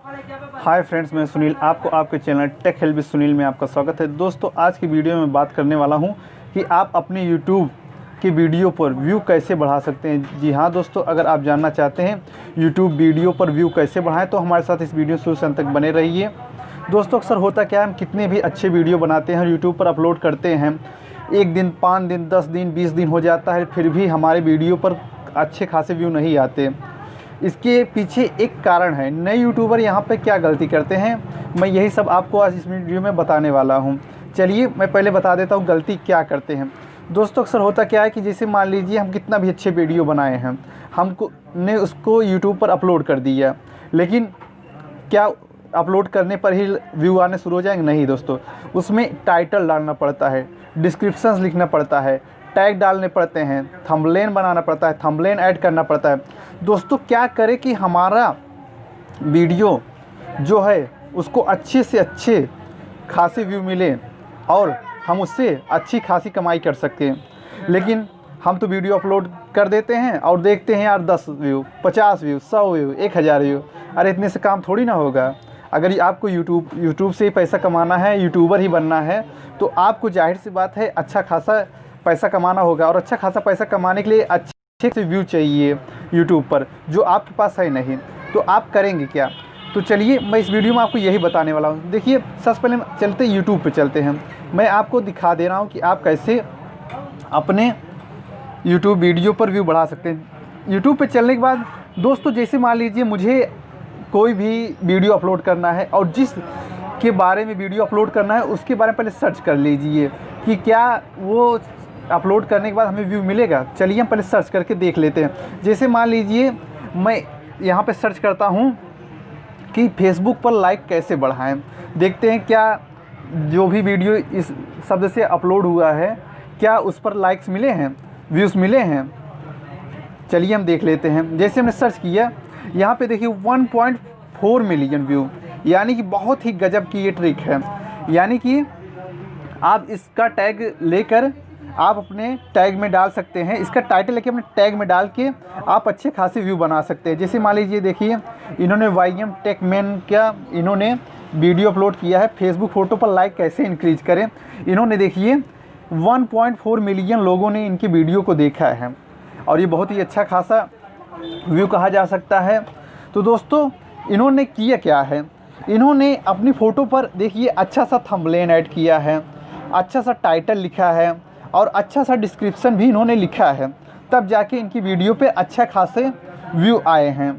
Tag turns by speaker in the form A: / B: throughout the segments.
A: Hi friends, मैं सुनील। आपको आपके channel tech help with Sunil में आपका स्वागत है। दोस्तों, आज की वीडियो में बात करने वाला हूं कि आप अपने यूट्यूब की वीडियो पर व्यू कैसे बढ़ा सकते हैं। जी हाँ दोस्तों, अगर आप जानना चाहते हैं यूट्यूब वीडियो पर व्यू कैसे बढ़ाएं तो हमारे साथ इस वीडियो शुरू से अंत तक बने रहिए। दोस्तों, अक्सर होता क्या है, हम कितने भी अच्छे वीडियो बनाते हैं, यूट्यूब पर अपलोड करते हैं, 1 दिन, 5 दिन, 10 दिन, 20 दिन हो जाता है, फिर भी हमारे वीडियो पर अच्छे खासे व्यू नहीं आते। इसके पीछे एक कारण है। नए यूट्यूबर यहाँ पे क्या गलती करते हैं, मैं यही सब आपको आज इस वीडियो में बताने वाला हूँ। चलिए मैं पहले बता देता हूँ गलती क्या करते हैं। दोस्तों, अक्सर होता क्या है कि जैसे मान लीजिए हम कितना भी अच्छे वीडियो बनाए हैं, हमको ने उसको यूट्यूब पर अपलोड कर दिया, लेकिन क्या अपलोड करने पर ही व्यू आने शुरू हो जाएंगे? नहीं दोस्तों, उसमें टाइटल डालना पड़ता है, डिस्क्रिप्शंस लिखना पड़ता है, टैग डालने पड़ते हैं, थंबनेल बनाना पड़ता है, थंबनेल ऐड करना पड़ता है। दोस्तों, क्या करें कि हमारा वीडियो जो है उसको अच्छे से अच्छे खासे व्यू मिले और हम उससे अच्छी खासी कमाई कर सकें। लेकिन हम तो वीडियो अपलोड कर देते हैं और देखते हैं यार 10 व्यू, 50 व्यू, 100 व्यू, 1000 व्यू। अरे इतने से काम थोड़ी ना होगा। अगर आपको यूट्यूब से ही पैसा कमाना है, यूट्यूबर ही बनना है, तो आपको जाहिर सी बात है अच्छा खासा पैसा कमाना होगा। और अच्छा खासा पैसा कमाने के लिए अच्छे से व्यू चाहिए यूट्यूब पर, जो आपके पास है नहीं। तो आप करेंगे क्या? तो चलिए मैं इस वीडियो में आपको यही बताने वाला हूँ। देखिए, सबसे पहले चलते यूट्यूब पे चलते हैं। मैं आपको दिखा दे रहा हूँ कि आप कैसे अपने यूट्यूब वीडियो पर व्यू बढ़ा सकते हैं। यूट्यूब पे चलने के बाद दोस्तों, जैसे मान लीजिए मुझे कोई भी वीडियो अपलोड करना है और जिस के बारे में वीडियो अपलोड करना है उसके बारे में पहले सर्च कर लीजिए कि क्या वो अपलोड करने के बाद हमें व्यू मिलेगा। चलिए हम पहले सर्च करके देख लेते हैं। जैसे मान लीजिए मैं यहाँ पे सर्च करता हूँ कि फेसबुक पर लाइक कैसे बढ़ाएं। देखते हैं क्या जो भी वीडियो इस शब्द से अपलोड हुआ है क्या उस पर लाइक्स मिले हैं, व्यूज़ मिले हैं। चलिए हम देख लेते हैं। जैसे हमने सर्च किया, यहाँ पे देखिए 1.4 मिलियन व्यू, यानी कि बहुत ही गजब की ये ट्रिक है। यानी कि आप इसका टैग लेकर आप अपने टैग में डाल सकते हैं, इसका टाइटल लेके अपने टैग में डाल के आप अच्छे खासे व्यू बना सकते हैं। जैसे मान लीजिए देखिए, इन्होंने YM टेकमैन का इन्होंने वीडियो अपलोड किया है, फेसबुक फ़ोटो पर लाइक कैसे इंक्रीज करें। इन्होंने देखिए 1.4 मिलियन लोगों ने इनकी वीडियो को देखा है और ये बहुत ही अच्छा खासा व्यू कहा जा सकता है। तो दोस्तों, इन्होंने किया क्या है, इन्होंने अपनी फ़ोटो पर देखिए अच्छा सा थंबनेल ऐड किया है, अच्छा सा टाइटल लिखा है और अच्छा सा डिस्क्रिप्शन भी इन्होंने लिखा है, तब जाके इनकी वीडियो पे अच्छा खासे व्यू आए हैं।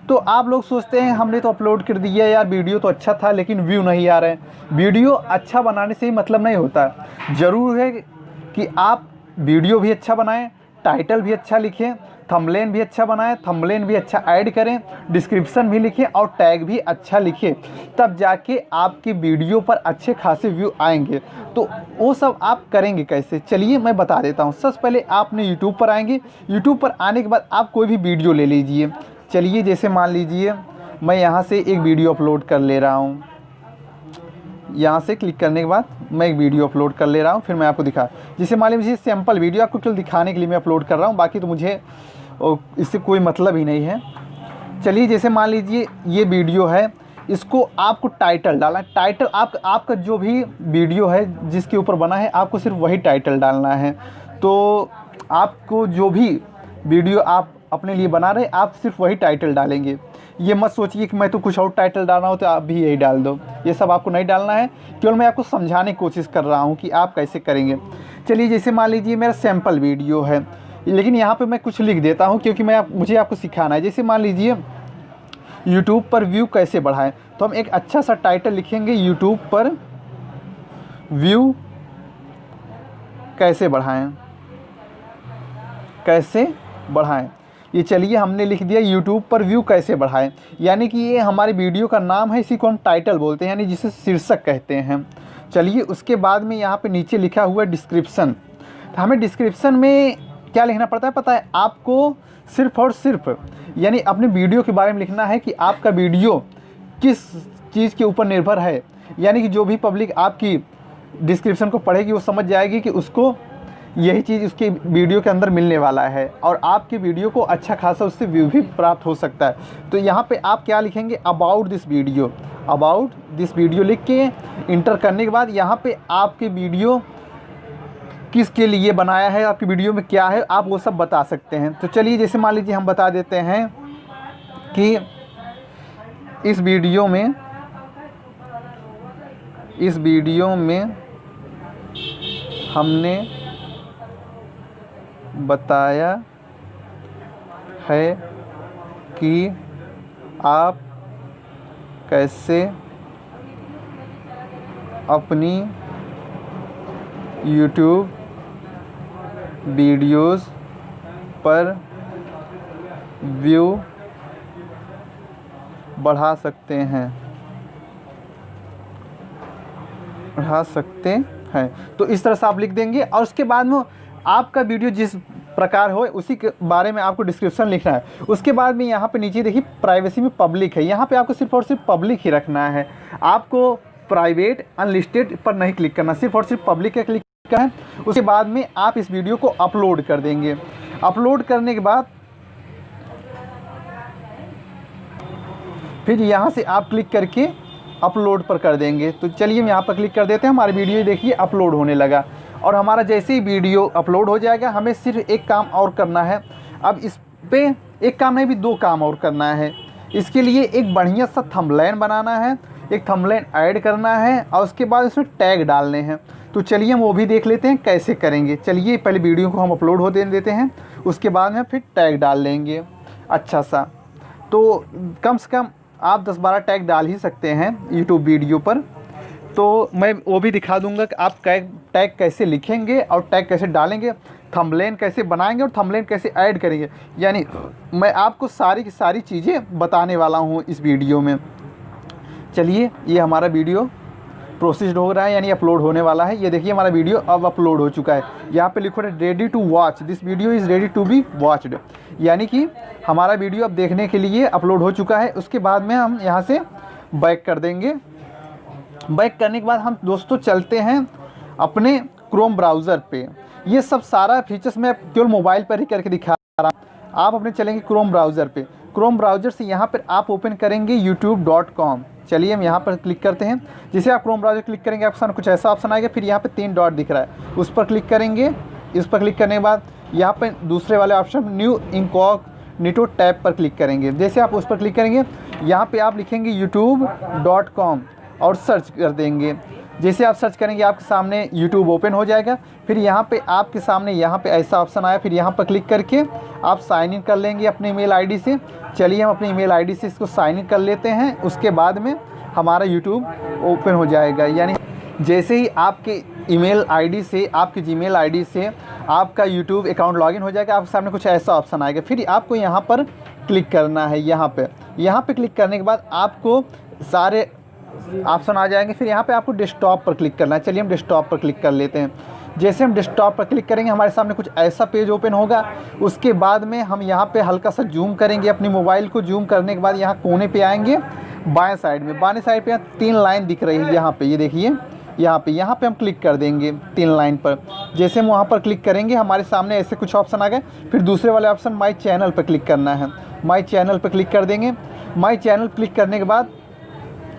A: तो आप लोग सोचते हैं हमने तो अपलोड कर दिया यार, वीडियो तो अच्छा था लेकिन व्यू नहीं आ रहे हैं। वीडियो अच्छा बनाने से ही मतलब नहीं होता। ज़रूर है कि आप वीडियो भी अच्छा बनाएं, टाइटल भी अच्छा लिखें, थंबनेल भी अच्छा बनाएं, थंबनेल भी अच्छा ऐड करें, डिस्क्रिप्शन भी लिखें और टैग भी अच्छा लिखें, तब जाके आपकी वीडियो पर अच्छे खासे व्यू आएंगे। तो वो सब आप करेंगे कैसे, चलिए मैं बता देता हूँ। सबसे पहले आपने यूट्यूब पर आएंगे। यूट्यूब पर आने के बाद आप कोई भी वीडियो ले लीजिए। चलिए जैसे मान लीजिए मैं यहाँ से एक वीडियो अपलोड कर ले रहा हूँ। यहाँ से क्लिक करने के बाद मैं एक वीडियो अपलोड कर ले रहा हूँ, फिर मैं आपको दिखा, जैसे मान लीजिए सैम्पल वीडियो आपको केवल दिखाने के लिए मैं अपलोड कर रहा हूँ, बाकी तो मुझे इससे कोई मतलब ही नहीं है। चलिए जैसे मान लीजिए ये वीडियो है, इसको आपको टाइटल डालना है। टाइटल आपका जो भी वीडियो है जिसके ऊपर बना है आपको सिर्फ वही टाइटल डालना है। तो आपको जो भी वीडियो आप अपने लिए बना रहे आप सिर्फ वही टाइटल डालेंगे। ये मत सोचिए कि मैं तो कुछ और टाइटल डालना हो तो आप भी यही डाल दो, ये सब आपको नहीं डालना है। केवल मैं आपको समझाने की कोशिश कर रहा हूँ कि आप कैसे करेंगे। चलिए जैसे मान लीजिए मेरा सैम्पल वीडियो है, लेकिन यहाँ पे मैं कुछ लिख देता हूँ क्योंकि मुझे आपको सिखाना है। जैसे मान लीजिए यूट्यूब पर व्यू कैसे बढ़ाएं, तो हम एक अच्छा सा टाइटल लिखेंगे, यूट्यूब पर व्यू कैसे बढ़ाएं, कैसे बढ़ाएं। ये चलिए हमने लिख दिया यूट्यूब पर व्यू कैसे बढ़ाएं, यानी कि ये हमारे वीडियो का नाम है, इसी को हम टाइटल बोलते हैं, यानी जिसे शीर्षक कहते हैं। चलिए उसके बाद में यहाँ पे नीचे लिखा हुआ है डिस्क्रिप्शन। तो हमें डिस्क्रिप्शन में क्या लिखना पड़ता है पता है आपको? सिर्फ और सिर्फ यानी अपने वीडियो के बारे में लिखना है कि आपका वीडियो किस चीज़ के ऊपर निर्भर है। यानी कि जो भी पब्लिक आपकी डिस्क्रिप्शन को पढ़ेगी वो समझ जाएगी कि उसको यही चीज़ उसकी वीडियो के अंदर मिलने वाला है और आपकी वीडियो को अच्छा खासा उससे व्यू भी प्राप्त हो सकता है। तो यहाँ पे आप क्या लिखेंगे, about this video, about this video लिख के इंटर करने के बाद यहाँ पे आपकी वीडियो किसके लिए बनाया है, आपकी वीडियो में क्या है, आप वो सब बता सकते हैं। तो चलिए जैसे मान लीजिए हम बता देते हैं कि इस वीडियो में हमने बताया है कि आप कैसे अपनी YouTube वीडियोस पर व्यू बढ़ा सकते हैं। तो इस तरह से आप लिख देंगे और उसके बाद में आपका वीडियो जिस प्रकार हो उसी के बारे में आपको डिस्क्रिप्शन लिखना है। उसके बाद में यहाँ पे नीचे देखिए प्राइवेसी में पब्लिक है, यहाँ पे आपको सिर्फ और सिर्फ पब्लिक ही रखना है। आपको प्राइवेट अनलिस्टेड पर नहीं क्लिक करना, सिर्फ और सिर्फ पब्लिक का क्लिक करना है। उसके बाद में आप इस वीडियो को अपलोड कर देंगे। अपलोड करने के बाद फिर यहाँ से आप क्लिक करके अपलोड पर कर देंगे। तो चलिए हम यहाँ पर क्लिक कर देते हैं, हमारी वीडियो देखिए अपलोड होने लगा। और हमारा जैसे ही वीडियो अपलोड हो जाएगा हमें सिर्फ एक काम और करना है। अब इस पे एक काम नहीं भी 2 काम और करना है। इसके लिए एक बढ़िया सा थंबनेल बनाना है, एक थंबनेल ऐड करना है और उसके बाद इसमें टैग डालने हैं। तो चलिए हम वो भी देख लेते हैं कैसे करेंगे। चलिए पहले वीडियो को हम अपलोड हो देते हैं, उसके बाद में फिर टैग डाल लेंगे अच्छा सा। तो कम से कम आप 10-12 टैग डाल ही सकते हैं यूट्यूब वीडियो पर। तो मैं वो भी दिखा दूंगा कि आप टैग कैसे लिखेंगे और टैग कैसे डालेंगे, थंबनेल कैसे बनाएंगे और थंबनेल कैसे ऐड करेंगे। यानी मैं आपको सारी की सारी चीज़ें बताने वाला हूँ इस वीडियो में। चलिए ये हमारा वीडियो प्रोसेस्ड हो रहा है, यानी अपलोड होने वाला है। ये देखिए हमारा वीडियो अब अपलोड हो चुका है। यहाँ पे लिखो है ready to watch, this video is ready to be watched, यानी कि हमारा वीडियो अब देखने के लिए अपलोड हो चुका है। उसके बाद में हम यहाँ से बैक कर देंगे। बैक करने के बाद हम दोस्तों चलते हैं अपने क्रोम ब्राउज़र पे। ये सब सारा फीचर्स मैं केवल मोबाइल पर ही करके दिखा रहा हूँ। आप अपने चलेंगे क्रोम ब्राउज़र पे। क्रोम ब्राउज़र से यहाँ पर आप ओपन करेंगे youtube.com। चलिए हम यहाँ पर क्लिक करते हैं। जैसे आप क्रोम ब्राउज़र क्लिक करेंगे आपके सामने कुछ ऐसा ऑप्शन आएगा। फिर यहाँ पे 3 डॉट दिख रहा है, उस पर क्लिक करेंगे। इस पर क्लिक करने के बाद यहाँ पे दूसरे वाले ऑप्शन न्यू इनकॉग्निटो टैब पर क्लिक करेंगे। जैसे आप उस पर क्लिक करेंगे यहाँ पे आप लिखेंगे youtube.com और सर्च कर देंगे। जैसे आप सर्च करेंगे आपके सामने YouTube ओपन हो जाएगा। फिर यहाँ पे आपके सामने यहाँ पे ऐसा ऑप्शन आया, फिर यहाँ पर क्लिक करके आप साइन इन कर लेंगे अपने ईमेल आईडी से। चलिए हम अपनी ईमेल आईडी से इसको साइन इन कर लेते हैं। उसके बाद में हमारा YouTube ओपन हो जाएगा। यानी जैसे ही आपके ईमेल आईडी से, आपकी जीमेल आईडी से आपका YouTube अकाउंट लॉगिन हो जाएगा, आपके सामने कुछ ऐसा ऑप्शन आएगा। फिर आपको यहाँ पर क्लिक करना है। यहाँ पे क्लिक करने के बाद आपको सारे ऑप्शन आ जाएंगे। फिर यहाँ पे आपको डेस्कटॉप पर क्लिक करना है। चलिए हम डेस्कटॉप पर क्लिक कर लेते हैं। जैसे हम डेस्कटॉप पर क्लिक करेंगे हमारे सामने कुछ ऐसा पेज ओपन होगा। उसके बाद में हम यहाँ पे हल्का सा जूम करेंगे अपनी मोबाइल को। जूम करने के बाद यहाँ कोने पे आएंगे बाएं साइड में। बाएं साइड पे 3 लाइन दिख रही है यहाँ पे, ये देखिए यहाँ पे हम क्लिक कर देंगे 3 लाइन पर। जैसे हम वहाँ पर क्लिक करेंगे हमारे सामने ऐसे कुछ ऑप्शन आ गए। फिर दूसरे वाले ऑप्शन माई चैनल पर क्लिक करना है। माई चैनल पर क्लिक कर देंगे। माई चैनल क्लिक करने के बाद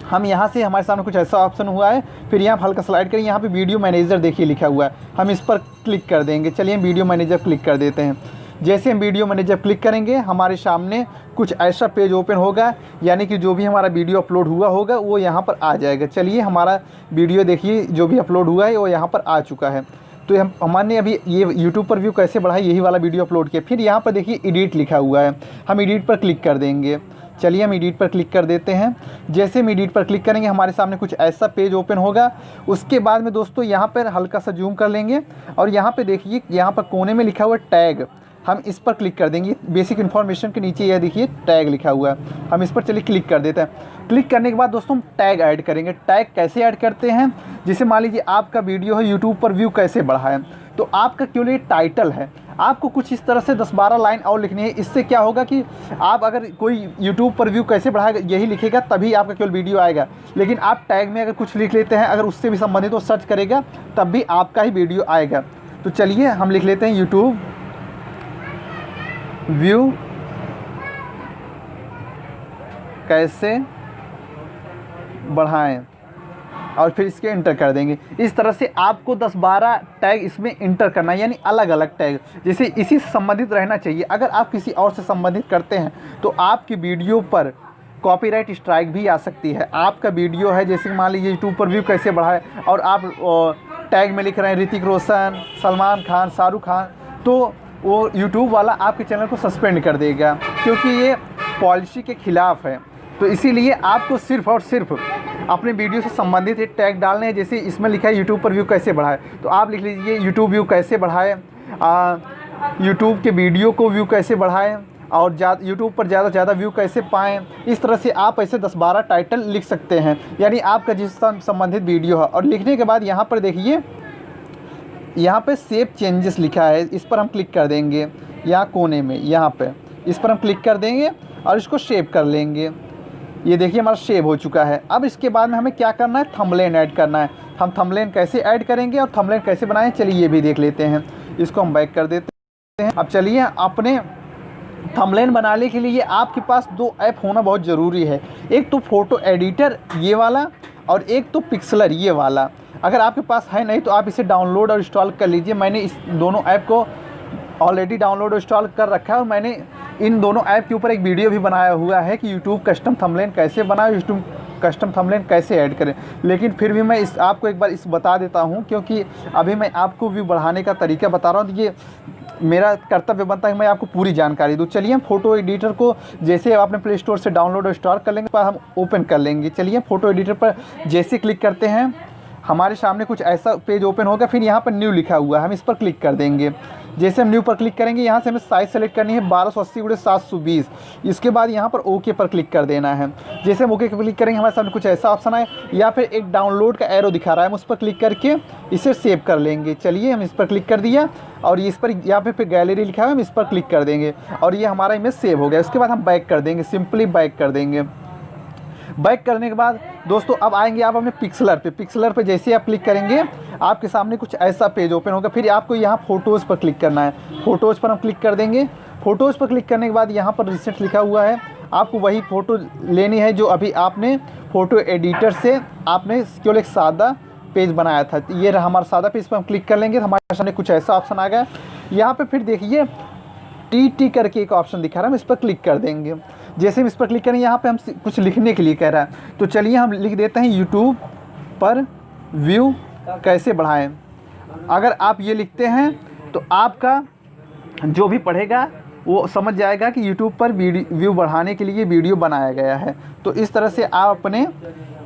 A: हम यहाँ से हमारे सामने कुछ ऐसा ऑप्शन हुआ है। फिर यहाँ हल्का स्लाइड करें, यहाँ पे वीडियो मैनेजर देखिए लिखा हुआ है, हम इस पर क्लिक कर देंगे। चलिए हम वीडियो मैनेजर क्लिक कर देते हैं। जैसे हम वीडियो मैनेजर क्लिक करेंगे हमारे सामने कुछ ऐसा पेज ओपन होगा, यानी कि जो भी हमारा वीडियो अपलोड हुआ होगा वो यहाँ पर आ जाएगा। चलिए हमारा वीडियो देखिए जो भी अपलोड हुआ है वो यहाँ पर आ चुका है। तो हमने अभी ये यूट्यूब पर व्यू कैसे बढ़ाए यही वाला वीडियो अपलोड किया। फिर यहाँ पर देखिए एडिट लिखा हुआ है, हम एडिट पर क्लिक कर देंगे। चलिए हम एडिट पर क्लिक कर देते हैं। जैसे हम एडिट पर क्लिक करेंगे हमारे सामने कुछ ऐसा पेज ओपन होगा। उसके बाद में दोस्तों यहाँ पर हल्का सा जूम कर लेंगे और यहाँ पे देखिए यहाँ पर कोने में लिखा हुआ है टैग, हम इस पर क्लिक कर देंगे। बेसिक इन्फॉर्मेशन के नीचे यह देखिए टैग लिखा हुआ है, हम इस पर चलिए क्लिक कर देते हैं। क्लिक करने के बाद दोस्तों हम टैग ऐड करेंगे। टैग कैसे ऐड करते हैं, जैसे मान लीजिए आपका वीडियो है यूट्यूब पर व्यू कैसे बढ़ाएं, तो आपका केवल ये टाइटल है, आपको कुछ इस तरह से 10-12 लाइन और लिखनी है। इससे क्या होगा कि आप अगर कोई यूट्यूब पर व्यू कैसे बढ़ाएगा यही लिखेगा तभी आपका केवल वीडियो आएगा। लेकिन आप टैग में अगर कुछ लिख लेते हैं, अगर उससे भी संबंधित वो सर्च करेगा तब भी आपका ही वीडियो आएगा। तो चलिए हम लिख लेते हैं यूट्यूब व्यू कैसे बढ़ाएं और फिर इसके इंटर कर देंगे। इस तरह से आपको 10-12 टैग इसमें इंटर करना है, यानी अलग अलग टैग, जैसे इसी से संबंधित रहना चाहिए। अगर आप किसी और से संबंधित करते हैं तो आपकी वीडियो पर कॉपीराइट स्ट्राइक भी आ सकती है। आपका वीडियो है, जैसे मान लीजिए यूट्यूब पर व्यू कैसे बढ़ाए और आप टैग में लिख रहे हैं ऋतिक रोशन, सलमान खान, शाहरुख खान, तो वो यूट्यूब वाला आपके चैनल को सस्पेंड कर देगा, क्योंकि ये पॉलिसी के ख़िलाफ़ है। तो इसीलिए आपको सिर्फ़ और सिर्फ अपने वीडियो से संबंधित एक टैग डालने हैं। जैसे इसमें लिखा है यूट्यूब पर व्यू कैसे बढ़ाए, तो आप लिख लीजिए यूट्यूब व्यू कैसे बढ़ाए, यूट्यूब के वीडियो को व्यू कैसे बढ़ाएं और यूट्यूब पर ज़्यादा से ज़्यादा व्यू कैसे पाएँ। इस तरह से आप ऐसे 10-12 टाइटल लिख सकते हैं, यानी आपका जिससे संबंधित वीडियो है। और लिखने के बाद यहाँ पर देखिए, यहाँ पे सेव चेंजेस लिखा है, इस पर हम क्लिक कर देंगे। यहाँ कोने में यहाँ पे इस पर हम क्लिक कर देंगे और इसको सेव कर लेंगे। ये देखिए हमारा सेव हो चुका है। अब इसके बाद में हमें क्या करना है, थंबनेल ऐड करना है। हम थंबनेल कैसे ऐड करेंगे और थंबनेल कैसे बनाएं, चलिए ये भी देख लेते हैं। इसको हम बैक कर देते हैं। अब चलिए, अपने थंबनेल बनाने के लिए आपके पास 2 ऐप होना बहुत ज़रूरी है। एक तो फ़ोटो एडिटर ये वाला, और एक तो पिक्सलर ये वाला। अगर आपके पास है नहीं तो आप इसे डाउनलोड और इंस्टॉल कर लीजिए। मैंने इस दोनों ऐप को ऑलरेडी डाउनलोड और इंस्टॉल कर रखा है, और मैंने इन दोनों ऐप के ऊपर एक वीडियो भी बनाया हुआ है कि यूट्यूब कस्टम थंबनेल कैसे बनाएं, यूट्यूब कस्टम थंबनेल कैसे ऐड करें। लेकिन फिर भी मैं आपको एक बार बता देता हूं, क्योंकि अभी मैं आपको व्यू बढ़ाने का तरीका बता रहा हूं, तो ये मेरा कर्तव्य बनता है कि मैं आपको पूरी जानकारी दूं। चलिए हम फ़ोटो एडिटर को जैसे आपने प्ले स्टोर से डाउनलोड और इंस्टॉल कर लेंगे, पर हम ओपन कर लेंगे। चलिए फ़ोटो एडिटर पर जैसे क्लिक करते हैं, हमारे सामने कुछ ऐसा पेज ओपन होगा। फिर यहाँ पर न्यू लिखा हुआ है, हम इस पर क्लिक कर देंगे। जैसे हम न्यू पर क्लिक करेंगे, यहाँ से हमें साइज़ सेलेक्ट करनी है 1280x720। इसके बाद यहाँ पर ओके पर क्लिक कर देना है। जैसे हम ओके पर क्लिक करेंगे, हमारे सामने कुछ ऐसा ऑप्शन आए, या फिर एक डाउनलोड का एरो दिखा रहा है, हम उस पर क्लिक करके इसे सेव कर लेंगे। चलिए हम इस पर क्लिक कर दिया, और इस पर यहाँ पे गैलरी लिखा है, हम इस पर क्लिक कर देंगे और ये हमारा इमेज सेव हो गया। उसके बाद हम बैक कर देंगे, सिंपली बैक कर देंगे। बैक करने के बाद दोस्तों अब आएंगे आप अपने पिक्सलर पे जैसे आप क्लिक करेंगे, आपके सामने कुछ ऐसा पेज ओपन होगा। फिर आपको यहाँ फ़ोटोज़ पर क्लिक करना है। फ़ोटोज़ पर हम क्लिक कर देंगे। फ़ोटोज़ पर क्लिक करने के बाद यहाँ पर रिसेंट लिखा हुआ है, आपको वही फ़ोटो लेनी है जो अभी आपने फ़ोटो एडिटर से आपने केवल एक सादा पेज बनाया था। ये रहा हमारा सादा पेज, पर हम क्लिक कर लेंगे तो हमारे सामने कुछ ऐसा ऑप्शन आ गया। यहाँ पर फिर देखिए टी करके एक ऑप्शन दिखा रहा है, हम इस पर क्लिक कर देंगे। जैसे हम इस पर क्लिक करेंगे, यहाँ पे हम कुछ लिखने के लिए कह रहा है, तो चलिए हम लिख देते हैं यूट्यूब पर व्यू कैसे बढ़ाएं। अगर आप ये लिखते हैं तो आपका जो भी पढ़ेगा वो समझ जाएगा कि यूट्यूब पर व्यू बढ़ाने के लिए वीडियो बनाया गया है। तो इस तरह से आप अपने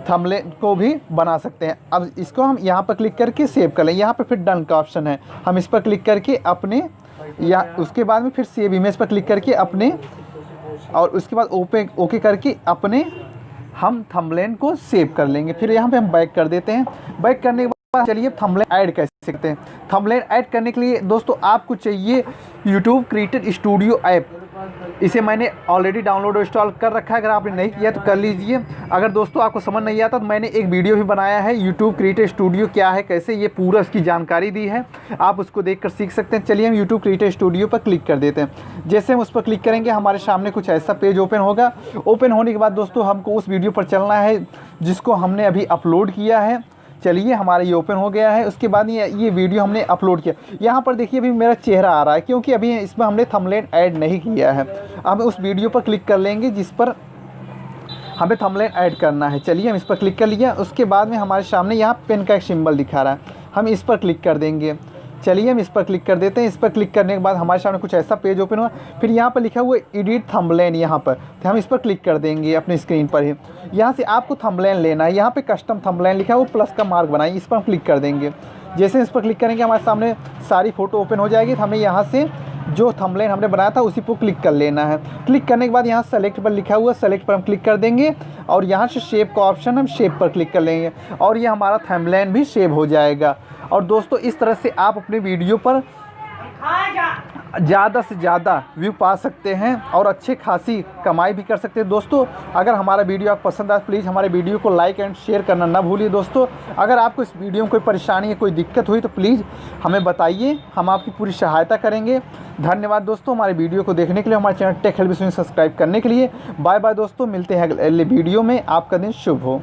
A: थंबनेल को भी बना सकते हैं। अब इसको हम यहाँ पर क्लिक करके सेव कर लें। यहाँ पर फिर डन का ऑप्शन है, हम इस पर क्लिक करके अपने, या उसके बाद में फिर सेव इमेज पर क्लिक करके अपने, और उसके बाद ओके करके अपने हम थंबनेल को सेव कर लेंगे। फिर यहाँ पे हम बैक कर देते हैं। बैक करने के बाद चलिए थंबनेल ऐड कैसे करते हैं। थंबनेल ऐड करने के लिए दोस्तों आपको चाहिए यूट्यूब क्रिएटर स्टूडियो ऐप। इसे मैंने ऑलरेडी डाउनलोड और इंस्टॉल कर रखा है, अगर आपने नहीं किया तो कर लीजिए। अगर दोस्तों आपको समझ नहीं आता तो मैंने एक वीडियो भी बनाया है, यूट्यूब क्रिएटर स्टूडियो क्या है, कैसे, ये पूरा इसकी जानकारी दी है, आप उसको देखकर सीख सकते हैं। चलिए हम यूट्यूब क्रिएटर स्टूडियो पर क्लिक कर देते हैं। जैसे हम उस पर क्लिक करेंगे, हमारे सामने कुछ ऐसा पेज ओपन होगा। ओपन होने के बाद दोस्तों हमको उस वीडियो पर चलना है जिसको हमने अभी अपलोड किया है। चलिए हमारा ये ओपन हो गया है। उसके बाद ये वीडियो हमने अपलोड किया। यहाँ पर देखिए अभी मेरा चेहरा आ रहा है, क्योंकि अभी इसमें हमने थंबनेल ऐड नहीं किया है। हम उस वीडियो पर क्लिक कर लेंगे जिस पर हमें थंबनेल ऐड करना है। चलिए हम इस पर क्लिक कर लिया। उसके बाद में हमारे सामने यहाँ पेन का एक सिंबल दिखा रहा है, हम इस पर क्लिक कर देंगे। चलिए हम इस पर क्लिक कर देते हैं। इस पर क्लिक करने के बाद हमारे सामने कुछ ऐसा पेज ओपन हुआ। फिर यहाँ पर लिखा हुआ है एडिट थंबनेल, यहाँ पर तो हम इस पर क्लिक कर देंगे अपनी स्क्रीन पर ही। यहाँ से आपको थंबनेल लेना है, यहाँ पे कस्टम थंबनेल लिखा है, वो प्लस का मार्क बनाइए, इस पर हम क्लिक कर देंगे। जैसे इस पर क्लिक करेंगे हमारे सामने सारी फ़ोटो ओपन हो जाएगी। तो हमें यहाँ से जो थंबनेल हमने बनाया था उसी पर क्लिक कर लेना है। क्लिक करने के बाद यहाँ सेलेक्ट पर लिखा हुआ, सेलेक्ट पर हम क्लिक कर देंगे और यहाँ से शेप का ऑप्शन हम शेप पर क्लिक कर लेंगे और ये हमारा थंबनेल भी सेव हो जाएगा। और दोस्तों इस तरह से आप अपने वीडियो पर ज़्यादा से ज़्यादा व्यू पा सकते हैं और अच्छे खासी कमाई भी कर सकते हैं। दोस्तों अगर हमारा वीडियो आपको पसंद आए प्लीज़ हमारे वीडियो को लाइक एंड शेयर करना ना भूलिए। दोस्तों अगर आपको इस वीडियो में कोई परेशानी या कोई दिक्कत हुई तो प्लीज़ हमें बताइए, हम आपकी पूरी सहायता करेंगे। धन्यवाद दोस्तों हमारे वीडियो को देखने के लिए, हमारे channel tech help with Sunil subscribe करने के लिए। बाय बाय दोस्तों, मिलते हैं अगले वीडियो में। आपका दिन शुभ हो।